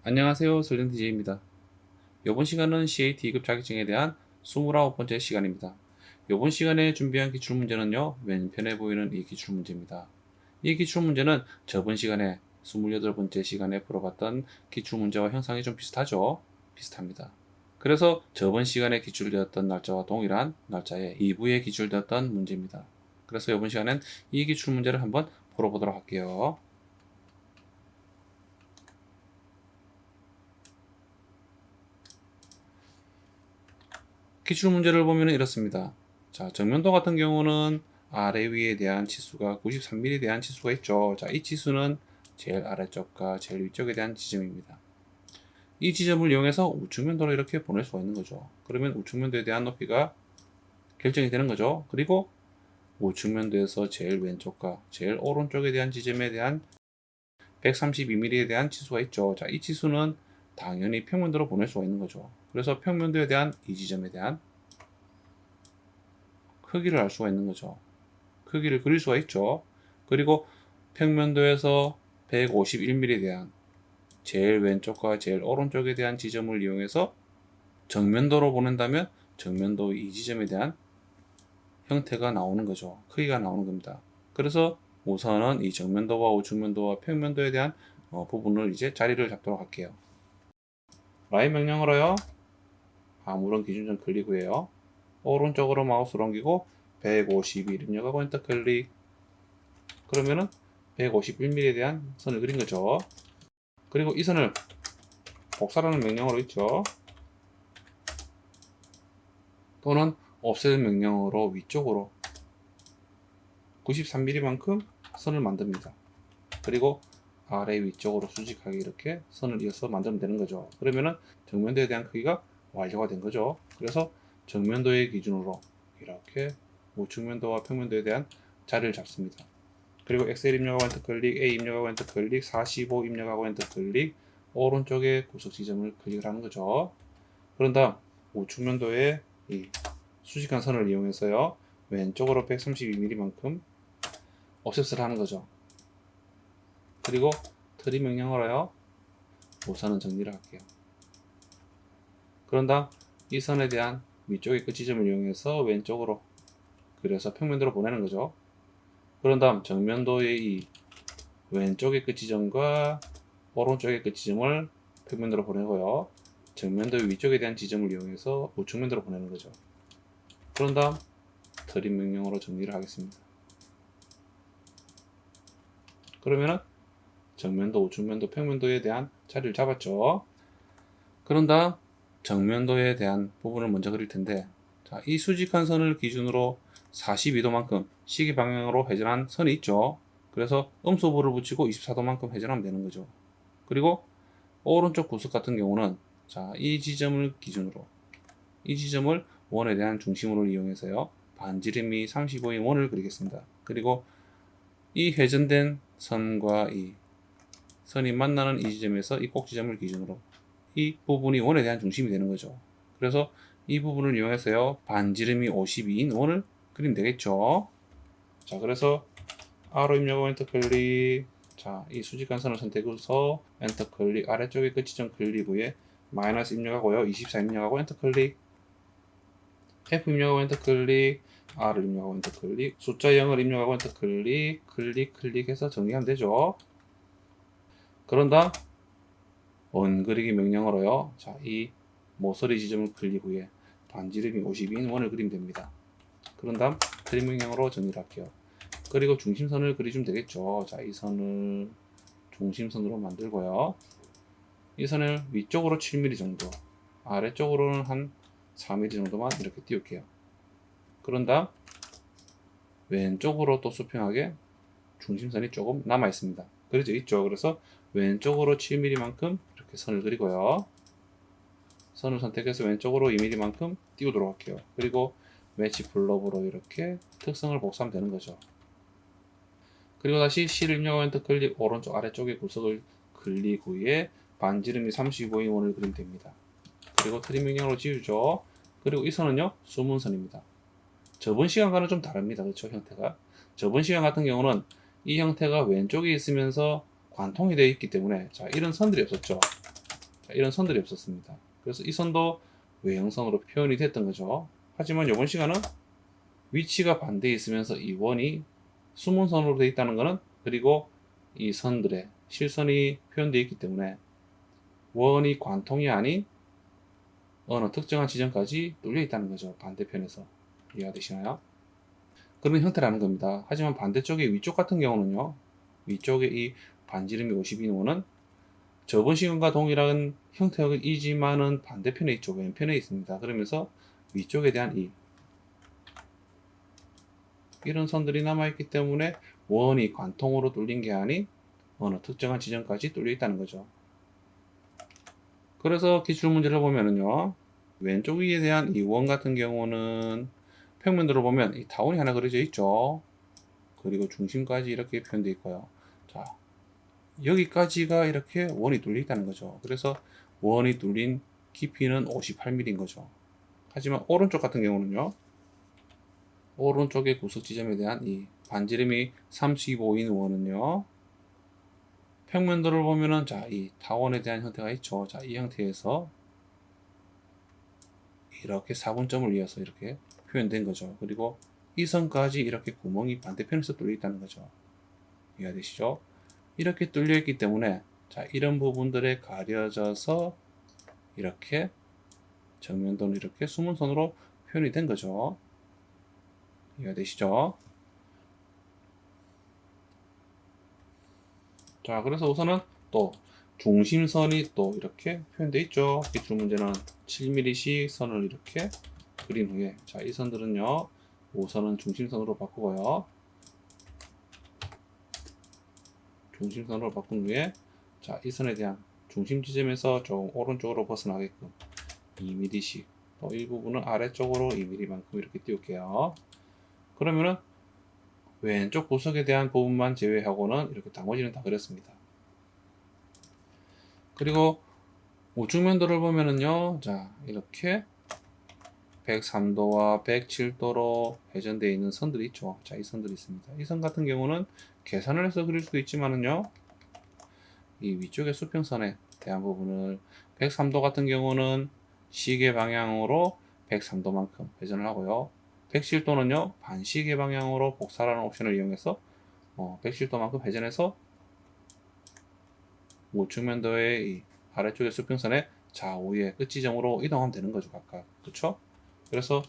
안녕하세요. 설령 DJ입니다. 이번 시간은 CAT 2급 자격증에 대한 29번째 시간입니다. 이번 시간에 준비한 기출문제는요, 왼편에 보이는 이 기출문제입니다. 이 기출문제는 저번 시간에 28번째 시간에 풀어봤던 기출문제와 형상이 좀 비슷하죠? 비슷합니다. 그래서 저번 시간에 기출되었던 날짜와 동일한 날짜에 2부에 기출되었던 문제입니다. 그래서 이번 시간엔 이 기출문제를 한번 풀어보도록 할게요. 기출문제를 보면 이렇습니다. 자, 정면도 같은 경우는 아래 위에 대한 치수가 93mm에 대한 치수가 있죠. 자, 이 치수는 제일 아래쪽과 제일 위쪽에 대한 지점입니다. 이 지점을 이용해서 우측면도로 이렇게 보낼 수가 있는 거죠. 그러면 우측면도에 대한 높이가 결정이 되는 거죠. 그리고 우측면도에서 제일 왼쪽과 제일 오른쪽에 대한 지점에 대한 132mm에 대한 치수가 있죠. 자, 이 치수는 당연히 평면도로 보낼 수가 있는 거죠. 그래서 평면도에 대한 이 지점에 대한 크기를 알 수가 있는 거죠. 크기를 그릴 수가 있죠. 그리고 평면도에서 151mm에 대한 제일 왼쪽과 제일 오른쪽에 대한 지점을 이용해서 정면도로 보낸다면 정면도 이 지점에 대한 형태가 나오는 거죠. 크기가 나오는 겁니다. 그래서 우선은 이 정면도와 우측면도와 평면도에 대한 부분을 이제 자리를 잡도록 할게요. 라인 명령으로요. 아무런 기준점 클릭이에요. 오른쪽으로 마우스를 옮기고 151 입력하고 엔터 클릭. 그러면은 151mm에 대한 선을 그린 거죠. 그리고 이 선을 복사라는 명령으로 있죠. 또는 offset 명령으로 위쪽으로 93mm만큼 선을 만듭니다. 그리고 아래 위쪽으로 수직하게 이렇게 선을 이어서 만들면 되는 거죠. 그러면은 정면도에 대한 크기가 완료가 된 거죠. 그래서 정면도의 기준으로 이렇게 우측면도와 평면도에 대한 자리를 잡습니다. 그리고 엑셀 입력하고 엔터 클릭, A 입력하고 엔터 클릭, 45 입력하고 엔터 클릭, 오른쪽에 구석 지점을 클릭을 하는 거죠. 그런 다음 우측면도에 이 수직한 선을 이용해서요, 왼쪽으로 132mm만큼 offset을 하는 거죠. 그리고 트림 명령으로요, 우선은 정리를 할게요. 그런 다음 이 선에 대한 위쪽의 끝 지점을 이용해서 왼쪽으로 그려서 평면도로 보내는 거죠. 그런 다음 정면도의 이 왼쪽의 끝 지점과 오른쪽의 끝 지점을 평면도로 보내고요. 정면도의 위쪽에 대한 지점을 이용해서 우측면도로 보내는 거죠. 그런 다음 트림 명령으로 정리를 하겠습니다. 그러면은 정면도, 우측면도, 평면도에 대한 자리를 잡았죠. 그런 다음 정면도에 대한 부분을 먼저 그릴 텐데, 자, 이 수직한 선을 기준으로 42도만큼 시계 방향으로 회전한 선이 있죠. 그래서 음소부를 붙이고 24도만큼 회전하면 되는 거죠. 그리고 오른쪽 구석 같은 경우는 자, 이 지점을 기준으로 이 지점을 원에 대한 중심으로 이용해서요, 반지름이 35인 원을 그리겠습니다. 그리고 이 회전된 선과 이 선이 만나는 이 지점에서 이 꼭지점을 기준으로 이 부분이 원에 대한 중심이 되는 거죠. 그래서 이 부분을 이용해서요, 반지름이 52인 원을 그리면 되겠죠. 자, 그래서 R로 입력하고 엔터 클릭. 자, 이 수직한 선을 선택해서 엔터 클릭. 아래쪽에 끝 지점 클릭 후에 마이너스 입력하고요, 24 입력하고 엔터 클릭. F 입력하고 엔터 클릭. R을 입력하고 엔터 클릭. 숫자 0을 입력하고 엔터 클릭. 클릭해서 정리하면 되죠. 그런 다음 원 그리기 명령으로요, 자, 이 모서리 지점을 클릭 후에 반지름이 52인 원을 그리면 됩니다. 그런 다음 트림 명령으로 정리를 할게요. 그리고 중심선을 그려주면 되겠죠. 자, 이 선을 중심선으로 만들고요, 이 선을 위쪽으로 7mm 정도, 아래쪽으로는 한 4mm 정도만 이렇게 띄울게요. 그런 다음 왼쪽으로 또 수평하게 중심선이 조금 남아 있습니다. 그려져 있죠. 그래서 왼쪽으로 7mm만큼 이렇게 선을 그리고요, 선을 선택해서 왼쪽으로 2mm만큼 띄우도록 할게요. 그리고 매치 블럭으로 이렇게 특성을 복사하면 되는 거죠. 그리고 다시 C를 입력하고 엔터 클릭, 오른쪽 아래쪽의 구석을 클릭 후에 반지름이 35인 원을 그리면 됩니다. 그리고 트림 명령으로 지우죠. 그리고 이 선은요, 수문선입니다. 저번 시간과는 좀 다릅니다. 그렇죠? 형태가. 저번 시간 같은 경우는 이 형태가 왼쪽에 있으면서 관통이 되어 있기 때문에, 자, 이런 선들이 없었죠. 자, 이런 선들이 없었습니다. 그래서 이 선도 외형선으로 표현이 됐던 거죠. 하지만 이번 시간은 위치가 반대에 있으면서 이 원이 숨은 선으로 되어 있다는 것은, 그리고 이 선들의 실선이 표현되어 있기 때문에 원이 관통이 아닌 어느 특정한 지점까지 뚫려 있다는 거죠. 반대편에서. 이해가 되시나요? 그런 형태라는 겁니다. 하지만 반대쪽에 위쪽 같은 경우는요, 위쪽에 이 반지름이 52인 원은 저번 시간과 동일한 형태이지만은 반대편에 있죠. 왼편에 있습니다. 그러면서 위쪽에 대한 이런 선들이 남아있기 때문에 원이 관통으로 뚫린 게 아닌 어느 특정한 지점까지 뚫려 있다는 거죠. 그래서 기출문제를 보면은요, 왼쪽 위에 대한 이 원 같은 경우는 평면도로 보면 이 타원이 하나 그려져 있죠. 그리고 중심까지 이렇게 표현되어 있고요. 자, 여기까지가 이렇게 원이 뚫려 있다는 거죠. 그래서 원이 뚫린 깊이는 58mm인 거죠. 하지만 오른쪽 같은 경우는요, 오른쪽의 구석 지점에 대한 이 반지름이 35인 원은요, 평면도를 보면은, 자, 이 타원에 대한 형태가 있죠. 자, 이 형태에서 이렇게 사분점을 이어서 이렇게 표현된 거죠. 그리고 이 선까지 이렇게 구멍이 반대편에서 뚫려 있다는 거죠. 이해가 되시죠? 이렇게 뚫려 있기 때문에, 자, 이런 부분들에 가려져서 이렇게 정면도는 이렇게 숨은 선으로 표현이 된 거죠. 이해가 되시죠? 자, 그래서 우선은 또 중심선이 또 이렇게 표현되어 있죠. 기출 문제는 7mm씩 선을 이렇게 그린 후에, 자, 이 선들은요, 우선은 중심선으로 바꾸고요. 중심선으로 바꾼 후에, 자, 이 선에 대한 중심 지점에서 좀 오른쪽으로 벗어나게끔 2mm씩, 또 일부분은 아래쪽으로 2mm만큼 이렇게 띄울게요. 그러면은 왼쪽 구석에 대한 부분만 제외하고는 이렇게 나머지는 다 그렸습니다. 그리고 우측면도를 보면은요, 자, 이렇게 103도와 107도로 회전되어 있는 선들이 있죠. 자, 이 선들이 있습니다. 이 선 같은 경우는 계산을 해서 그릴 수도 있지만은요, 이 위쪽의 수평선에 대한 부분을 103도 같은 경우는 시계 방향으로 103도만큼 회전을 하고요. 107도는요, 반시계 방향으로 복사라는 옵션을 이용해서 107도만큼 회전해서 우측면도의 이 아래쪽의 수평선의 좌우의 끝지점으로 이동하면 되는 거죠, 각각. 그쵸? 그래서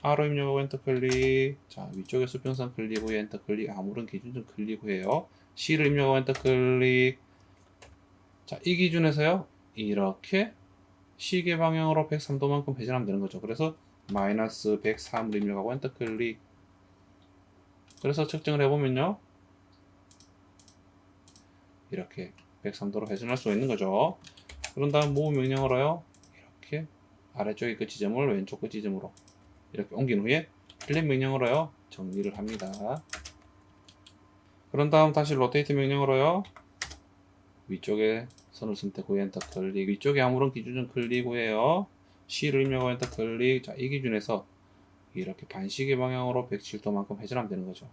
R로 입력하고 엔터 클릭, 자, 위쪽의 수평선 클릭 후에 엔터 클릭, 아무런 기준점 클릭 후에요. C를 입력하고 엔터 클릭. 자, 이 기준에서요, 이렇게 시계 방향으로 103도만큼 회전하면 되는 거죠. 그래서 마이너스 103을 입력하고 엔터 클릭. 그래서 측정을 해보면요, 이렇게 103도로 회전할 수가 있는 거죠. 그런 다음 move 명령으로요, 이렇게 아래쪽의 끝 지점을 왼쪽 끝 지점으로 이렇게 옮긴 후에 필렛 명령으로요, 정리를 합니다. 그런 다음 다시 로테이트 명령으로요, 위쪽에 선을 선택 후에 엔터 클릭, 위쪽에 아무런 기준점 클릭 후에요, C를 입력하고 엔터 클릭. 자, 이 기준에서 이렇게 반시계 방향으로 107도만큼 회전하면 되는 거죠.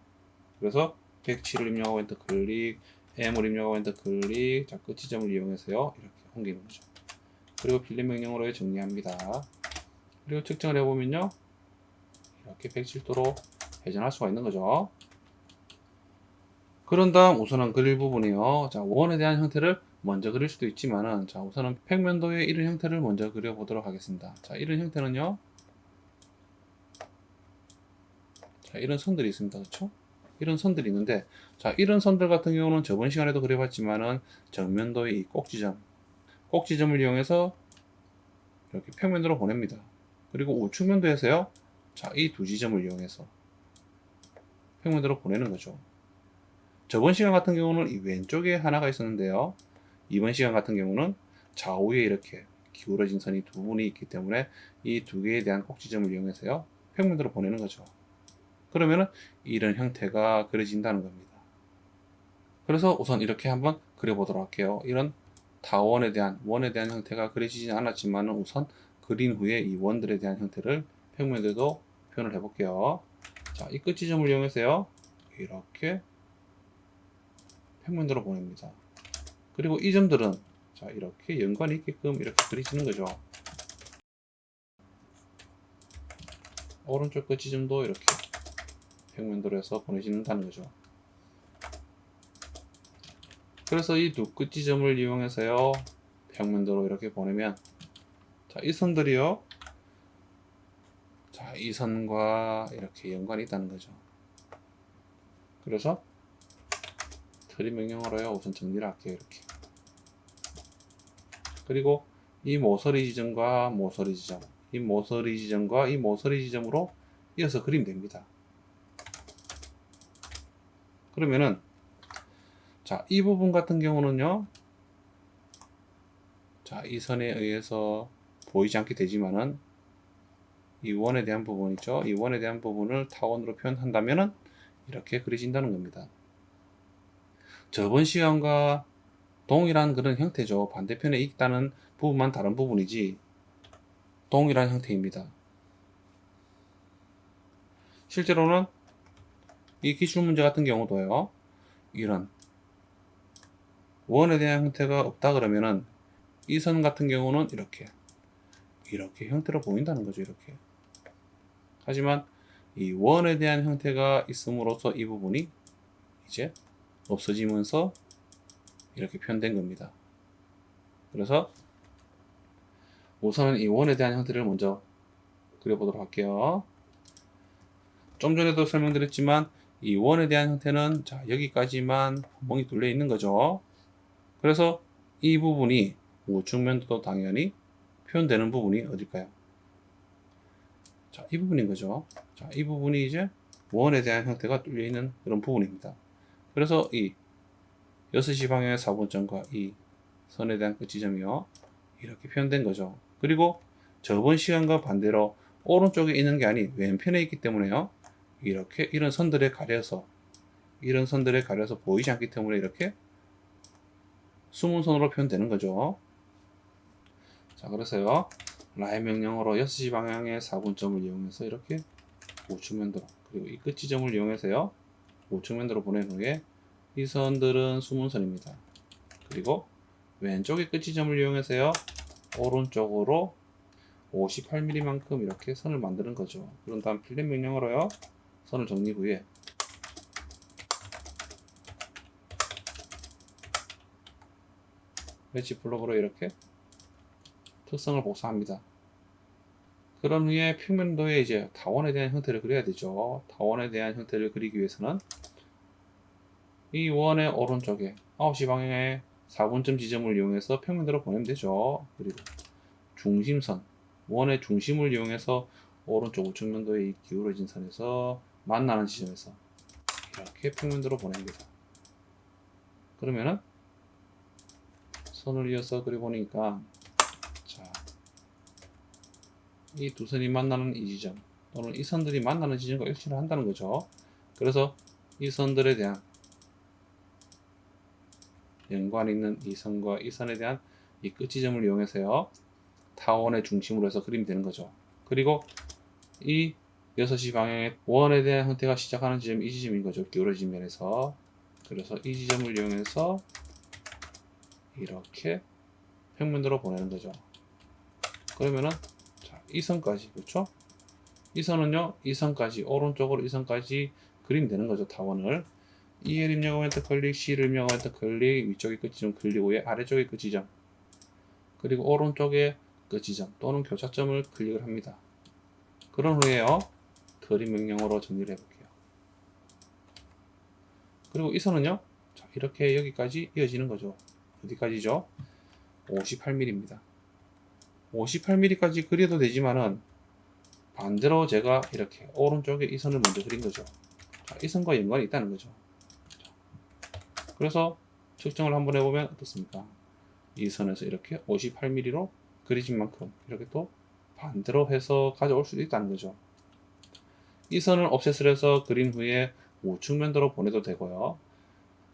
그래서 107을 입력하고 엔터 클릭, M을 입력하고 엔터 클릭. 자, 끝 지점을 이용해서요, 이렇게 옮기는 거죠. 그리고 필렛 명령으로 정리합니다. 그리고 측정을 해보면요, 이렇게 107도로 회전할 수가 있는 거죠. 그런 다음 우선은 그릴 부분이요, 자, 원에 대한 형태를 먼저 그릴 수도 있지만은, 자, 우선은 평면도의 이런 형태를 먼저 그려보도록 하겠습니다. 자, 이런 형태는요, 자, 이런 선들이 있습니다. 그렇죠? 이런 선들이 있는데, 자, 이런 선들 같은 경우는 저번 시간에도 그려봤지만은 정면도의 이 꼭지점을 이용해서 이렇게 평면도로 보냅니다. 그리고 우측면도에서요, 자, 이 두 지점을 이용해서 평면도로 보내는 거죠. 저번 시간 같은 경우는 이 왼쪽에 하나가 있었는데요, 이번 시간 같은 경우는 좌우에 이렇게 기울어진 선이 두 분이 있기 때문에 이 두 개에 대한 꼭지점을 이용해서요, 평면도로 보내는 거죠. 그러면은 이런 형태가 그려진다는 겁니다. 그래서 우선 이렇게 한번 그려보도록 할게요. 이런 원에 대한 형태가 그려지진 않았지만 우선 그린 후에 이 원들에 대한 형태를 평면도도 표현을 해볼게요. 자, 이 끝지점을 이용해서요, 이렇게 평면도로 보냅니다. 그리고 이 점들은 자, 이렇게 연관이 있게끔 이렇게 그려지는 거죠. 오른쪽 끝 지점도 이렇게 평면도로 해서 보내진다는 거죠. 그래서 이 두 끝 지점을 이용해서요, 평면도로 이렇게 보내면, 자, 이 선들이요, 자, 이 선과 이렇게 연관이 있다는 거죠. 그래서 트림 명령어로요, 우선 정리를 할게요. 이렇게. 그리고 이 모서리 지점과 모서리 지점, 이 모서리 지점과 이 모서리 지점으로 이어서 그리면 됩니다. 그러면은, 자, 이 부분 같은 경우는요, 자, 이 선에 의해서 보이지 않게 되지만은, 이 원에 대한 부분 있죠? 이 원에 대한 부분을 타원으로 표현한다면은, 이렇게 그려진다는 겁니다. 저번 시간과 동일한 그런 형태죠. 반대편에 있다는 부분만 다른 부분이지, 동일한 형태입니다. 실제로는 이 기출문제 같은 경우도요, 이런 원에 대한 형태가 없다 그러면은 이 선 같은 경우는 이렇게 형태로 보인다는 거죠. 이렇게. 하지만 이 원에 대한 형태가 있음으로써 이 부분이 이제 없어지면서 이렇게 표현된 겁니다. 그래서 우선은 이 원에 대한 형태를 먼저 그려보도록 할게요. 좀 전에도 설명드렸지만 이 원에 대한 형태는, 자, 여기까지만 구멍이 뚫려 있는 거죠. 그래서 이 부분이 우측면도 당연히 표현되는 부분이 어딜까요? 자, 이 부분인 거죠. 자, 이 부분이 이제 원에 대한 형태가 뚫려 있는 그런 부분입니다. 그래서 이 6시 방향의 4분점과 이 선에 대한 끝 지점이요, 이렇게 표현된 거죠. 그리고 저번 시간과 반대로 오른쪽에 있는 게 아닌 왼편에 있기 때문에요, 이렇게 이런 선들에 가려서 보이지 않기 때문에 이렇게 숨은 선으로 표현되는 거죠. 자, 그래서요, 라인 명령어로 6시 방향의 4분점을 이용해서 이렇게 우측면도로, 그리고 이 끝 지점을 이용해서요, 우측면도로 보낸 후에 이 선들은 숨은 선입니다. 그리고 왼쪽의 끝 지점을 이용해서요, 오른쪽으로 58mm만큼 이렇게 선을 만드는 거죠. 그런 다음 필렛 명령어로요, 선을 정리 후에 웨지 블록으로 이렇게 특성을 복사합니다. 그런 후에 평면도에 이제 타원에 대한 형태를 그려야 되죠. 타원에 대한 형태를 그리기 위해서는 이 원의 오른쪽에 9시 방향의 4분점 지점을 이용해서 평면도로 보내면 되죠. 그리고 중심선, 원의 중심을 이용해서 오른쪽 우측면도에 이 기울어진 선에서 만나는 지점에서 이렇게 평면도로 보냅니다. 그러면은 선을 이어서 그려보니까, 자, 이 두 선이 만나는 이 지점, 또는 이 선들이 만나는 지점과 일치를 한다는 거죠. 그래서 이 선들에 대한 연관 있는 이 선과 이 선에 대한 이 끝 지점을 이용해서요, 타원의 중심으로 해서 그리면 되는 거죠. 그리고 이 6시 방향의 원에 대한 형태가 시작하는 지점이 이 지점인 거죠. 기울어진 면에서. 그래서 이 지점을 이용해서 이렇게 평면도로 보내는 거죠. 그러면은, 자, 이 선까지, 그렇죠? 이 선은요, 이 선까지, 오른쪽으로 이 선까지 그리면 되는 거죠. 타원을. E를 입력하면 엔터 클릭, C를 입력하면 엔터 클릭, 위쪽의 끝 지점 클릭 후에 아래쪽의 끝 지점, 그리고 오른쪽의 끝 지점 또는 교차점을 클릭을 합니다. 그런 후에요, 트림 명령어로 정리를 해볼게요. 그리고 이 선은요, 자, 이렇게 여기까지 이어지는 거죠. 어디까지죠? 58mm입니다. 58mm까지 그려도 되지만은 반대로 제가 이렇게 오른쪽에 이 선을 먼저 그린 거죠. 자, 이 선과 연관이 있다는 거죠. 그래서 측정을 한번 해보면 어떻습니까? 이 선에서 이렇게 58mm로 그려진 만큼 이렇게 또 반대로 해서 가져올 수도 있다는 거죠. 이 선을 옵셋을 해서 그린 후에 우측면도로 보내도 되고요.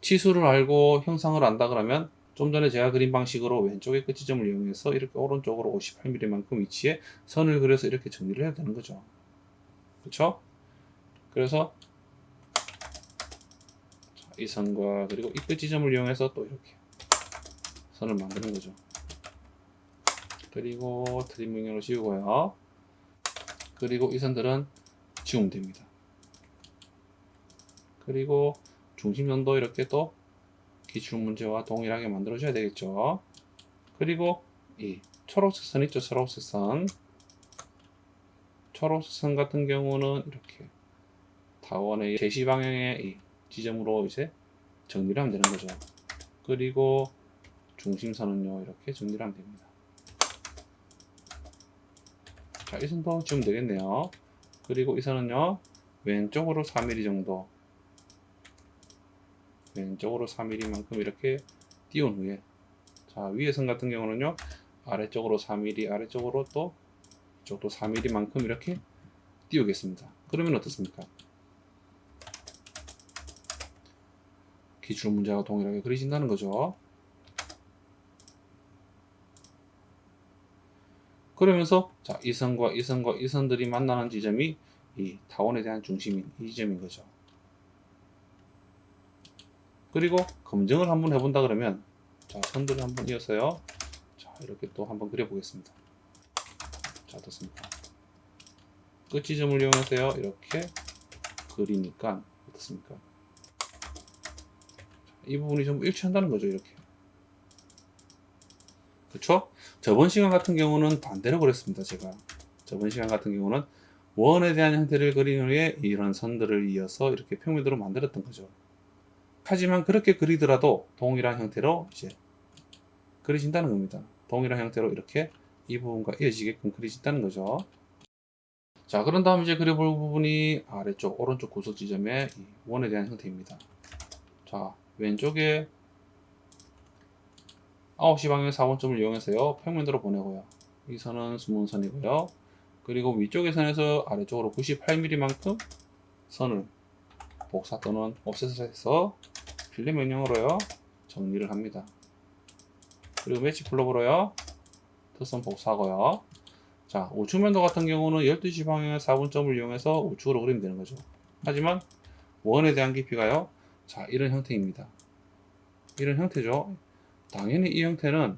치수를 알고 형상을 안다 그러면 좀 전에 제가 그린 방식으로 왼쪽의 끝 지점을 이용해서 이렇게 오른쪽으로 58mm만큼 위치에 선을 그려서 이렇게 정리를 해야 되는 거죠. 그렇죠? 그래서 이 선과 그리고 이 끝 지점을 이용해서 또 이렇게 선을 만드는 거죠. 그리고 트림 명령으로 지우고요. 그리고 이 선들은 지우면 됩니다. 그리고 중심선도 이렇게 또 기출문제와 동일하게 만들어줘야 되겠죠. 그리고 이 초록색 선 있죠. 초록색 선. 초록색 선 같은 경우는 이렇게 타원의 제시 방향의 이 지점으로 이제 정리를 하면 되는 거죠. 그리고 중심선은요, 이렇게 정리를 하면 됩니다. 자, 이 선도 지우면 되겠네요. 그리고 이 선은요, 왼쪽으로 4mm 정도, 왼쪽으로 4mm만큼 이렇게 띄운 후에, 자, 위에 선 같은 경우는요, 아래쪽으로 4mm, 아래쪽으로 또 이쪽도 4mm만큼 이렇게 띄우겠습니다. 그러면 어떻습니까? 기출 문제와 동일하게 그려진다는 거죠. 그러면서 자, 이 선과 이 선과 이 선들이 만나는 지점이 이 타원에 대한 중심인 이 지점인 거죠. 그리고 검증을 한번 해본다 그러면 자, 선들을 한번 이어서요. 자, 이렇게 또 한번 그려보겠습니다. 자, 어떻습니까? 끝 지점을 이용해서요. 이렇게 그리니까 어떻습니까? 이 부분이 전부 일치한다는 거죠. 이렇게. 그쵸? 저번 시간 같은 경우는 반대로 그랬습니다. 제가 저번 시간 같은 경우는 원에 대한 형태를 그린 후에 이런 선들을 이어서 이렇게 평면도로 만들었던 거죠. 하지만 그렇게 그리더라도 동일한 형태로 이제 그려진다는 겁니다. 동일한 형태로 이렇게 이 부분과 이어지게끔 그려진다는 거죠. 자, 그런 다음 이제 그려볼 부분이 아래쪽 오른쪽 구석 지점의 이 원에 대한 형태입니다. 자, 왼쪽에 9시 방향 4번점을 이용해서요, 평면도로 보내고요. 이 선은 수문선이고요. 그리고 위쪽의 선에서 아래쪽으로 98mm만큼 선을 복사 또는 옵셋을 해서 필름 명령으로요, 정리를 합니다. 그리고 매치 플러그로요, 특선 복사하고요. 자, 우측면도 같은 경우는 12시 방향 4분점을 이용해서 우측으로 그리면 되는 거죠. 하지만 원에 대한 깊이가요, 자, 이런 형태입니다. 이런 형태죠. 당연히 이 형태는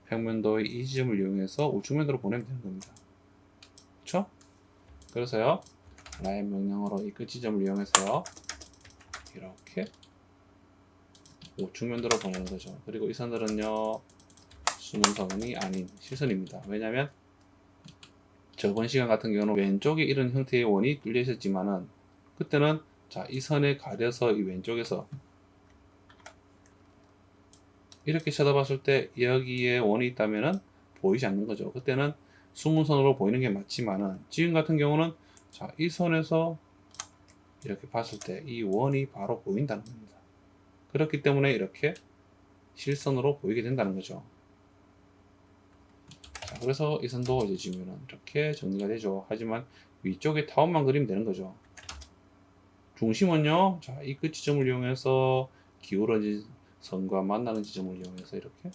평면도의 이 지점을 이용해서 우측면도로 보내면 되는 겁니다. 그렇죠? 그래서요, 라인 명령어로 이 끝 지점을 이용해서요, 이렇게 우측면도로 보내는 거죠. 그리고 이 선들은요, 수문선이 아닌 실선입니다. 왜냐하면 저번 시간 같은 경우는 왼쪽에 이런 형태의 원이 뚫려 있었지만은 그때는 자, 이 선에 가려서 이 왼쪽에서 이렇게 쳐다봤을 때 여기에 원이 있다면은 보이지 않는 거죠. 그때는 수문선으로 보이는 게 맞지만은 지금 같은 경우는 자, 이 선에서 이렇게 봤을 때 이 원이 바로 보인다는 겁니다. 그렇기 때문에 이렇게 실선으로 보이게 된다는 거죠. 자, 그래서 이 선도 이제 지면은 이렇게 정리가 되죠. 하지만 위쪽에 타원만 그리면 되는 거죠. 중심은요, 자, 이 끝 지점을 이용해서 기울어진 선과 만나는 지점을 이용해서 이렇게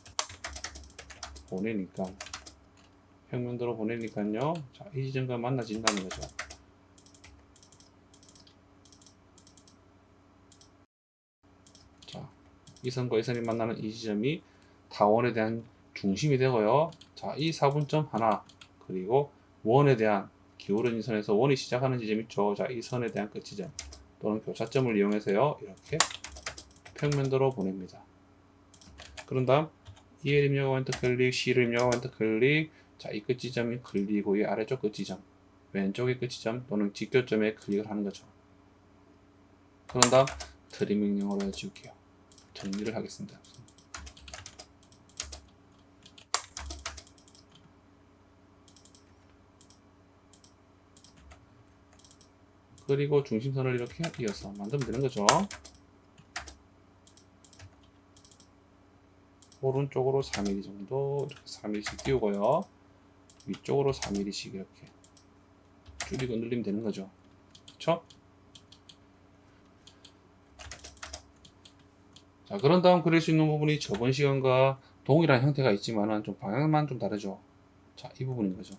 보내니까, 평면도로 보내니까요, 자, 이 지점과 만나진다는 거죠. 자, 이 선과 이 선이 만나는 이 지점이 타원에 대한 중심이 되고요. 자, 이 4분점 하나, 그리고 원에 대한 기울어진 선에서 원이 시작하는 지점 있죠. 자, 이 선에 대한 끝 지점 또는 교차점을 이용해서요, 이렇게 평면도로 보냅니다. 그런 다음 EL 입력하 엔터 클릭, C를 입력하고 엔터 클릭. 자, 이 끝 지점이 클릭이고 이 아래쪽 끝 지점, 왼쪽의 끝 지점 또는 직교점에 클릭을 하는 거죠. 그런 다음 트림 명령어로 지울게요. 정리를 하겠습니다. 그리고 중심선을 이렇게 이어서 만들면 되는 거죠. 오른쪽으로 4mm 정도 이렇게 4mm씩 띄우고요. 위쪽으로 4mm씩 이렇게 줄이고 늘리면 되는 거죠. 그쵸? 자, 그런 다음 그릴 수 있는 부분이 저번 시간과 동일한 형태가 있지만은 좀 방향만 좀 다르죠. 자, 이 부분인 거죠.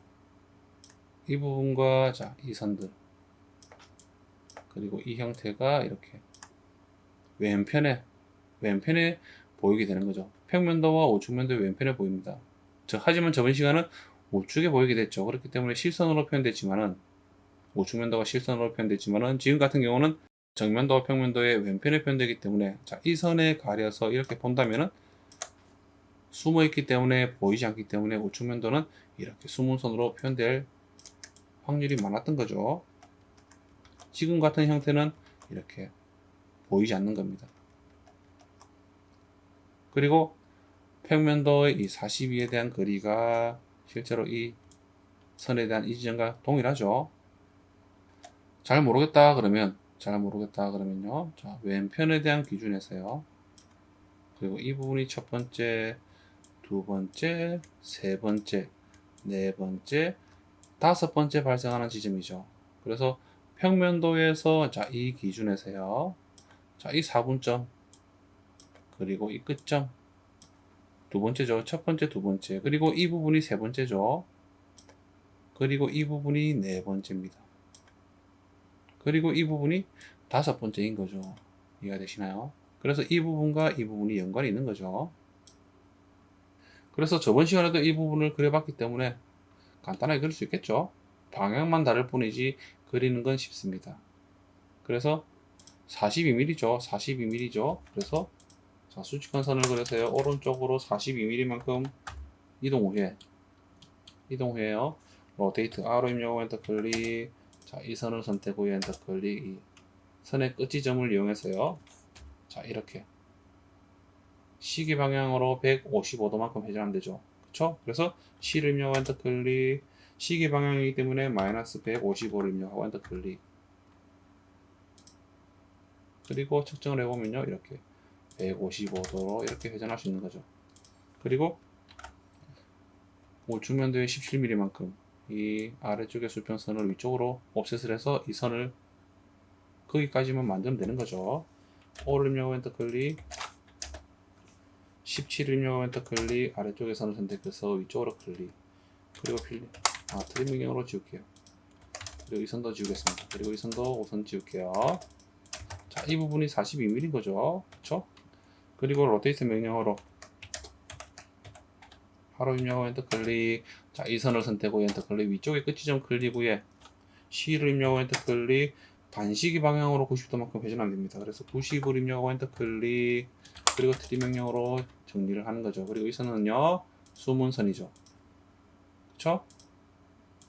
이 부분과 자, 이 선들, 그리고 이 형태가 이렇게 왼편에 보이게 되는 거죠. 평면도와 우측면도의 왼편에 보입니다. 하지만 저번 시간은 우측에 보이게 됐죠. 그렇기 때문에 실선으로 표현됐지만은 우측면도가 실선으로 표현됐지만은 지금 같은 경우는 정면도와 평면도의 왼편에 표현되기 때문에 자, 이 선에 가려서 이렇게 본다면은 숨어 있기 때문에 보이지 않기 때문에 우측면도는 이렇게 숨은 선으로 표현될 확률이 많았던 거죠. 지금 같은 형태는 이렇게 보이지 않는 겁니다. 그리고 평면도의 이 42에 대한 거리가 실제로 이 선에 대한 이 지점과 동일하죠. 잘 모르겠다 그러면요. 자, 왼편에 대한 기준에서요. 그리고 이 부분이 첫 번째, 두 번째, 세 번째, 네 번째, 다섯 번째 발생하는 지점이죠. 그래서 평면도에서 자, 이 기준에서요. 자, 이 4분점 그리고 이 끝점 두 번째죠. 첫 번째, 두 번째. 그리고 이 부분이 세 번째죠. 그리고 이 부분이 네 번째입니다. 그리고 이 부분이 다섯 번째인 거죠. 이해가 되시나요? 그래서 이 부분과 이 부분이 연관이 있는 거죠. 그래서 저번 시간에도 이 부분을 그려봤기 때문에 간단하게 그릴 수 있겠죠. 방향만 다를 뿐이지 그리는 건 쉽습니다. 그래서 42mm죠. 42mm죠. 그래서 자, 수직한 선을 그려서요. 오른쪽으로 42mm만큼 이동 후에요. 로테이트 R로 입력하고 엔터 클릭. 자, 이 선을 선택 후에 엔터 클릭. 이 선의 끝 지점을 이용해서요. 자, 이렇게 시계 방향으로 155도만큼 회전하면 되죠. 그쵸? 그래서 C를 입력하고 엔터 클릭. 시계 방향이기 때문에 마이너스 155를 입력하고 엔터 클릭. 그리고 측정을 해보면요. 이렇게 155도로 이렇게 회전할 수 있는 거죠. 그리고 우측면도의 17mm만큼 이 아래쪽의 수평선을 위쪽으로 옵셋을 해서 이 선을 거기까지만 만들면 되는 거죠. 5를 입력하고 엔터 클릭. 17을 입력하고 엔터 클릭. 아래쪽의 선을 선택해서 위쪽으로 클릭. 그리고 트리밍형으로 지울게요. 그리고 이 선도 지우겠습니다. 그리고 이 선도 우선 지울게요. 자, 이 부분이 42mm인 거죠. 그쵸? 그리고 로테이트 명령어로 바로 입력하고 엔터 클릭. 자, 이 선을 선택 후 엔터 클릭. 위쪽의 끝지점 클릭 후에 C를 입력하고 엔터 클릭. 반시계 방향으로 90도만큼 회전하면 됩니다. 그래서 90을 입력하고 엔터 클릭. 그리고 트리 명령으로 정리를 하는 거죠. 그리고 이 선은요, 숨은 선이죠. 그쵸?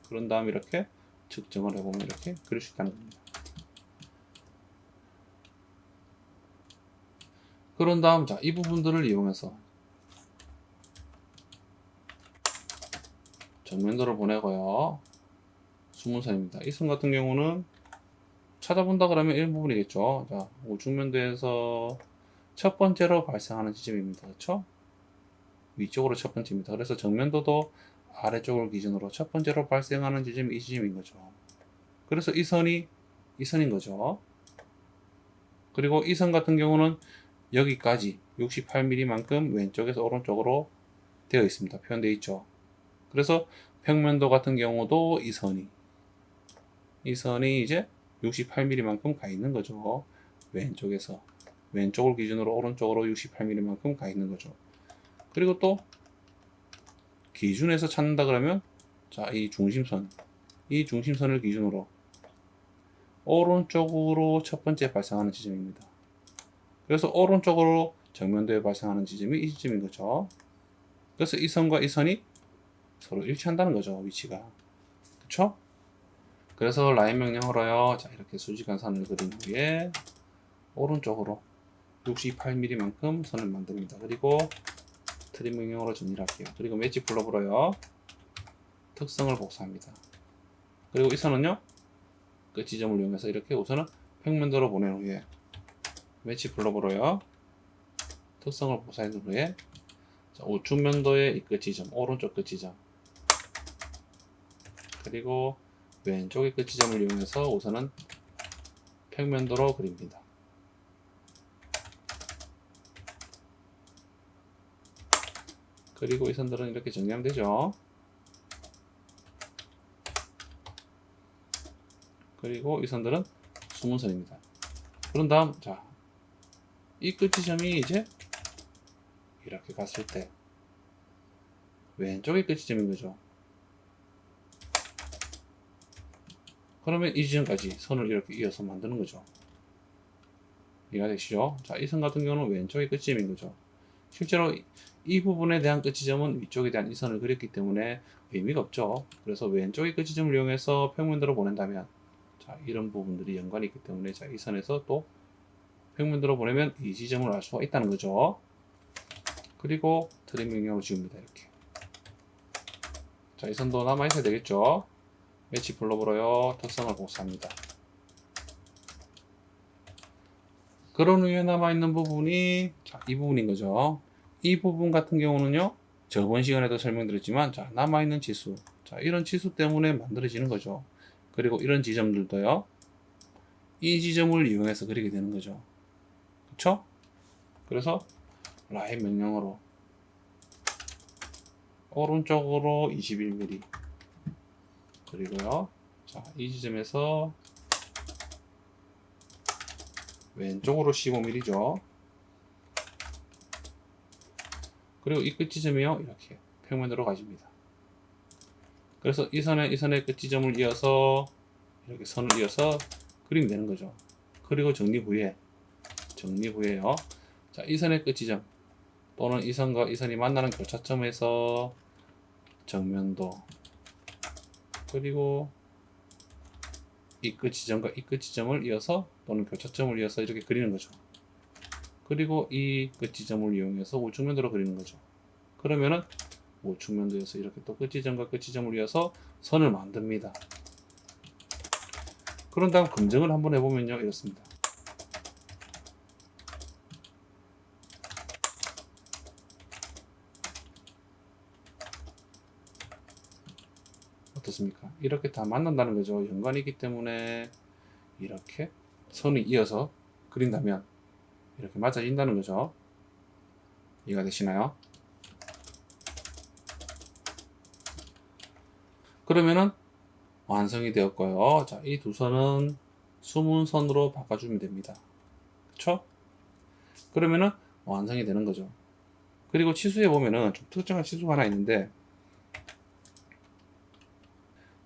그런 다음 이렇게 측정을 해보면 이렇게 그릴 수 있다는 겁니다. 그런 다음, 자, 이 부분들을 이용해서 정면도를 보내고요. 숨은 선입니다. 이 선 같은 경우는 찾아본다 그러면 이 부분이겠죠. 자, 우측면도에서 첫 번째로 발생하는 지점입니다. 그렇죠? 위쪽으로 첫 번째입니다. 그래서 정면도도 아래쪽을 기준으로 첫 번째로 발생하는 지점이 이 지점인 거죠. 그래서 이 선인 거죠. 그리고 이 선 같은 경우는 여기까지 68mm만큼 왼쪽에서 오른쪽으로 되어 있습니다. 표현되어 있죠. 그래서 평면도 같은 경우도 이 선이 이제 68mm만큼 가 있는 거죠. 왼쪽을 기준으로 오른쪽으로 68mm만큼 가 있는 거죠. 그리고 또 기준에서 찾는다 그러면 자, 이 중심선을 기준으로 오른쪽으로 첫 번째 발생하는 지점입니다. 그래서 오른쪽으로 정면도에 발생하는 지점이 이 지점인 거죠. 그래서 이 선과 이 선이 서로 일치한다는 거죠. 위치가. 그쵸? 그래서 라인 명령으로요. 자, 이렇게 수직한 선을 그린 후에 오른쪽으로 68mm만큼 선을 만듭니다. 그리고 트림 명령으로 정리를 할게요. 그리고 매치 플러브로요. 특성을 복사합니다. 그리고 이 선은요. 그 지점을 이용해서 이렇게 우선은 평면도로 보낸 후에 매치 플러브로요. 특성을 복사한 후에 자, 우측면도의 이 끝 지점, 오른쪽 끝 지점 그리고 왼쪽의 끝 지점을 이용해서 우선은 평면도로 그립니다. 그리고 이 선들은 이렇게 정리하면 되죠. 그리고 이 선들은 숨은 선입니다. 그런 다음 자, 이 끝 지점이 이제 이렇게 갔을 때 왼쪽이 끝 지점인 거죠. 그러면 이 지점까지 선을 이렇게 이어서 만드는 거죠. 이해가 되시죠? 자, 이 선 같은 경우는 왼쪽이 끝 지점인 거죠. 실제로 이 부분에 대한 끝 지점은 위쪽에 대한 이 선을 그렸기 때문에 의미가 없죠. 그래서 왼쪽의 끝 지점을 이용해서 평면도로 보낸다면, 자, 이런 부분들이 연관이 있기 때문에, 자, 이 선에서 또 평면도로 보내면 이 지점을 알 수가 있다는 거죠. 그리고 트림 명령으로 지웁니다. 이렇게. 자, 이 선도 남아있어야 되겠죠. 매치 블록으로요, 특성을 복사합니다. 그런 후에 남아있는 부분이, 자, 이 부분인 거죠. 이 부분 같은 경우는요, 저번 시간에도 설명드렸지만, 자, 남아있는 지수. 자, 이런 지수 때문에 만들어지는 거죠. 그리고 이런 지점들도요, 이 지점을 이용해서 그리게 되는 거죠. 그쵸? 그래서, 라인 명령으로, 오른쪽으로 21mm. 그리고요, 자, 이 지점에서 왼쪽으로 15mm죠. 그리고 이 끝 지점이요, 이렇게 평면으로 가집니다. 그래서 이 선의 끝 지점을 이어서 이렇게 선을 이어서 그리면 되는 거죠. 그리고 정리 후에요. 자, 이 선의 끝 지점 또는 이 선과 이 선이 만나는 교차점에서 정면도, 그리고 이 끝 지점과 이 끝 지점을 이어서 또는 교차점을 이어서 이렇게 그리는 거죠. 그리고 이 끝 지점을 이용해서 우측면도로 그리는 거죠. 그러면은 우측면도에서 이렇게 또 끝 지점과 끝 지점을 이어서 선을 만듭니다. 그런 다음 검증을 한번 해보면요, 이렇습니다. 어떻습니까? 이렇게 다 만난다는 거죠. 연관이 있기 때문에 이렇게 선이 이어서 그린다면 이렇게 맞아진다는 거죠. 이해가 되시나요? 그러면은 완성이 되었고요. 자, 이 두 선은 숨은 선으로 바꿔주면 됩니다. 그쵸? 그러면은 완성이 되는 거죠. 그리고 치수에 보면은 좀 특정한 치수가 하나 있는데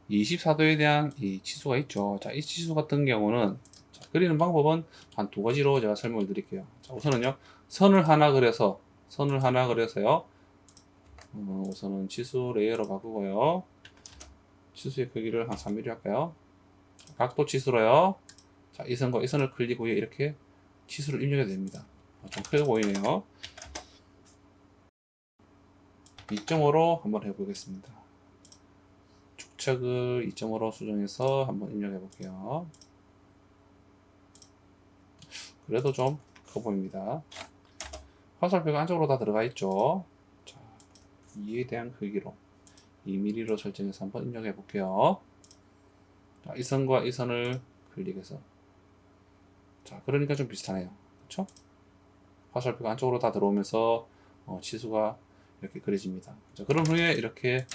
24도에 대한 이 치수가 있죠. 자, 이 치수 같은 경우는, 자, 그리는 방법은 한 두 가지로 제가 설명을 드릴게요. 자, 우선은요, 선을 하나 그려서요. 우선은 치수 레이어로 바꾸고요. 치수의 크기를 한 3mm 할까요? 각도 치수로요. 자, 이 선과 이 선을 클릭 후에 이렇게 치수를 입력해야 됩니다. 좀 크게 보이네요. 2.5로 한번 해보겠습니다. 축척을 2.5로 수정해서 한번 입력해 볼게요. 그래도 좀 커 보입니다. 화살표가 안쪽으로 다 들어가 있죠. 자, 이에 대한 크기로 2mm로 설정해서 한번 입력해 볼게요. 자, 이 선과 이 선을 클릭해서, 자, 그러니까 좀 비슷하네요. 그쵸? 화살표가 안쪽으로 다 들어오면서 치수가 이렇게 그려집니다. 자, 그런 후에 이렇게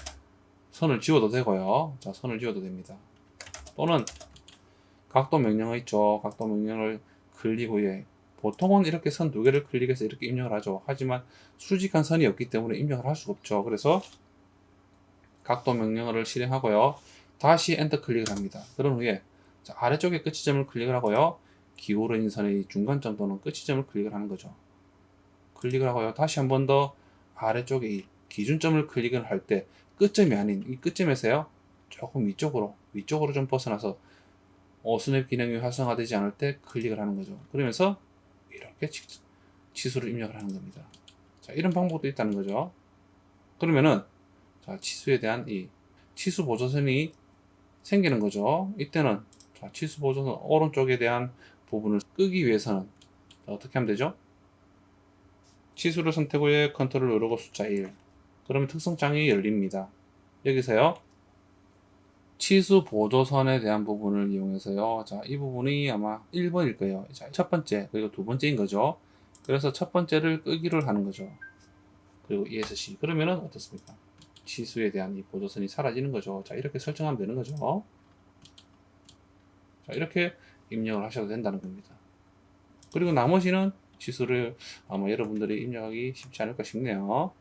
선을 지워도 되고요. 자, 선을 지워도 됩니다. 또는 각도 명령어 있죠. 각도 명령을 클릭 후에, 보통은 이렇게 선 두 개를 클릭해서 이렇게 입력을 하죠. 하지만 수직한 선이 없기 때문에 입력을 할 수가 없죠. 그래서 각도 명령어를 실행하고요. 다시 엔터 클릭을 합니다. 그런 후에, 자, 아래쪽에 끝 지점을 클릭을 하고요. 기울어진 선의 중간점 또는 끝 지점을 클릭을 하는 거죠. 클릭을 하고요. 다시 한 번 더 아래쪽에 이 기준점을 클릭을 할 때 끝점이 아닌 이 끝점에서요, 조금 위쪽으로 좀 벗어나서 스냅 기능이 활성화되지 않을 때 클릭을 하는 거죠. 그러면서 이렇게 치수를 입력을 하는 겁니다. 자, 이런 방법도 있다는 거죠. 그러면은, 자, 치수에 대한 이 치수 보조선이 생기는 거죠. 이때는, 자, 치수 보조선 오른쪽에 대한 부분을 끄기 위해서는, 자, 어떻게 하면 되죠? 치수를 선택 후에 컨트롤 누르고 숫자 1. 그러면 특성창이 열립니다. 여기서요, 치수 보조선에 대한 부분을 이용해서요. 자, 이 부분이 아마 1번일 거예요. 자, 첫 번째, 그리고 두 번째인 거죠. 그래서 첫 번째를 끄기를 하는 거죠. 그리고 ESC. 그러면은 어떻습니까? 치수에 대한 이 보조선이 사라지는 거죠. 자, 이렇게 설정하면 되는 거죠. 자, 이렇게 입력을 하셔도 된다는 겁니다. 그리고 나머지는 지수를 아마 여러분들이 입력하기 쉽지 않을까 싶네요.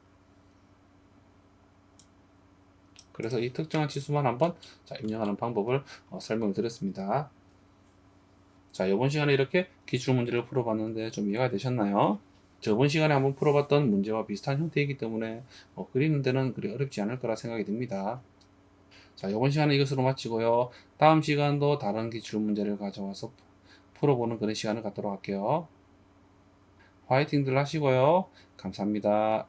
그래서 이 특정한 지수만 한번 입력하는 방법을 설명을 드렸습니다. 자, 이번 시간에 이렇게 기출문제를 풀어봤는데 좀 이해가 되셨나요? 저번 시간에 한번 풀어봤던 문제와 비슷한 형태이기 때문에 그리는 데는 그리 어렵지 않을 거라 생각이 듭니다. 자, 이번 시간은 이것으로 마치고요. 다음 시간도 다른 기출문제를 가져와서 풀어보는 그런 시간을 갖도록 할게요. 화이팅들 하시고요. 감사합니다.